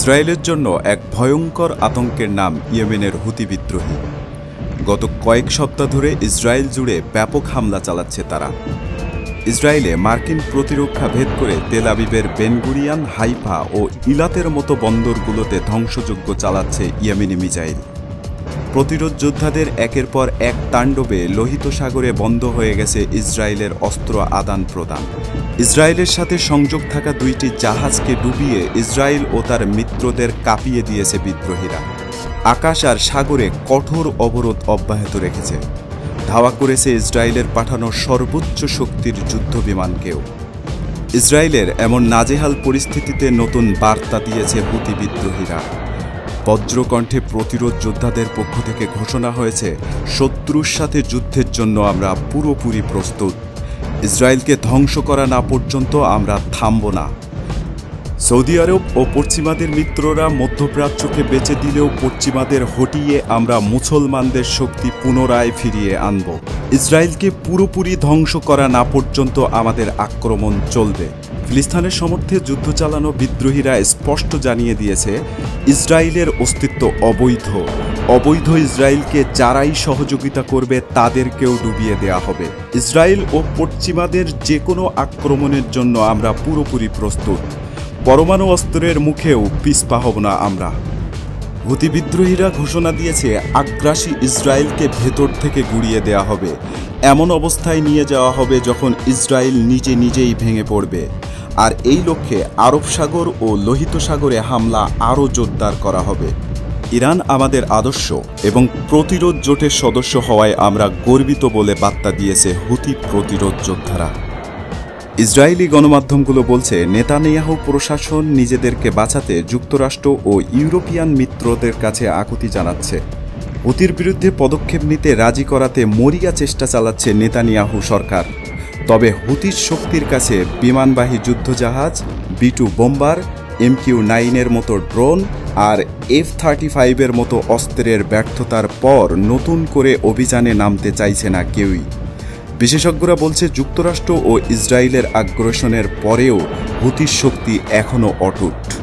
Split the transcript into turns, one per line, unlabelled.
ইসরায়েলের জন্য এক ভয়ঙ্কর আতঙ্কের নাম ইয়েমেনের হুতি বিদ্রোহী। গত কয়েক সপ্তাহ ধরে ইসরায়েল জুড়ে ব্যাপক হামলা চালাচ্ছে তারা। ইসরায়েলে মার্কিন প্রতিরক্ষা ভেদ করে তেল আবিবের বেন গুরিয়ন, হাইফা ও ইলাতের মতো বন্দরগুলোতে ধ্বংসযজ্ঞ চালাচ্ছে ইয়েমেনি মিসাইল। প্রতিরোধ যোদ্ধাদের একের পর এক তাণ্ডবে লোহিত সাগরে বন্ধ হয়ে গেছে ইসরায়েলের অস্ত্র আদান প্রদান। ইসরায়েলের সাথে সংযোগ থাকা দুইটি জাহাজকে ডুবিয়ে ইসরায়েল ও তার মিত্রদের কাঁপিয়ে দিয়েছে বিদ্রোহীরা। আকাশ আর সাগরে কঠোর অবরোধ অব্যাহত রেখেছে। ধাওয়া করেছে ইসরায়েলের পাঠানো সর্বোচ্চ শক্তির যুদ্ধ বিমানকেও। ইসরায়েলের এমন নাজেহাল পরিস্থিতিতে নতুন বার্তা দিয়েছে হুতি বিদ্রোহীরা। বজ্রকণ্ঠে প্রতিরোধ যোদ্ধাদের পক্ষ থেকে ঘোষণা হয়েছে, শত্রুর সাথে যুদ্ধের জন্য আমরা পুরোপুরি প্রস্তুত। ইসরায়েলকে ধ্বংস করা না পর্যন্ত আমরা থামব না। সৌদি আরব ও পশ্চিমাদের মিত্ররা মধ্যপ্রাচ্যকে বেঁচে দিলেও পশ্চিমাদের হটিয়ে আমরা মুসলমানদের শক্তি পুনরায় ফিরিয়ে আনব। ইসরায়েলকে পুরোপুরি ধ্বংস করা না পর্যন্ত আমাদের আক্রমণ চলবে। ফিলিস্তিনের সমর্থে যুদ্ধ চালানো বিদ্রোহীরা স্পষ্ট জানিয়ে দিয়েছে, ইসরায়েলের অস্তিত্ব অবৈধ। অবৈধ ইসরায়েলকে যারাই সহযোগিতা করবে তাদেরকেও ডুবিয়ে দেয়া হবে। ইসরায়েল ও পশ্চিমাদের যে কোনো আক্রমণের জন্য আমরা পুরোপুরি প্রস্তুত। পরমাণু অস্ত্রের মুখেও পিছপা হব না আমরা। হুতি বিদ্রোহীরা ঘোষণা দিয়েছে, আগ্রাসী ইসরায়েলকে ভেতর থেকে গুঁড়িয়ে দেয়া হবে। এমন অবস্থায় নিয়ে যাওয়া হবে যখন ইসরায়েল নিজেই ভেঙে পড়বে। আর এই লক্ষ্যে আরব সাগর ও লোহিত সাগরে হামলা আরও জোরদার করা হবে। ইরান আমাদের আদর্শ এবং প্রতিরোধ জোটের সদস্য হওয়ায় আমরা গর্বিত বলে বার্তা দিয়েছে হুতি প্রতিরোধ যোদ্ধারা। ইসরায়েলি গণমাধ্যমগুলো বলছে, নেতানিয়াহু প্রশাসন নিজেদেরকে বাঁচাতে যুক্তরাষ্ট্র ও ইউরোপিয়ান মিত্রদের কাছে আকুতি জানাচ্ছে। হুতির বিরুদ্ধে পদক্ষেপ নিতে রাজি করাতে মরিয়া চেষ্টা চালাচ্ছে নেতানিয়াহু সরকার। তবে হুতির শক্তির কাছে বিমানবাহী যুদ্ধজাহাজ, B-2 বোম্বার, MQ-9 মতো ড্রোন আর F-35 মতো অস্ত্রের ব্যর্থতার পর নতুন করে অভিযানে নামতে চাইছে না কেউই। বিশেষজ্ঞরা বলছে, যুক্তরাষ্ট্র ও ইসরায়েলের আগ্রাসনের পরেও হুতির শক্তি এখনও অটুট।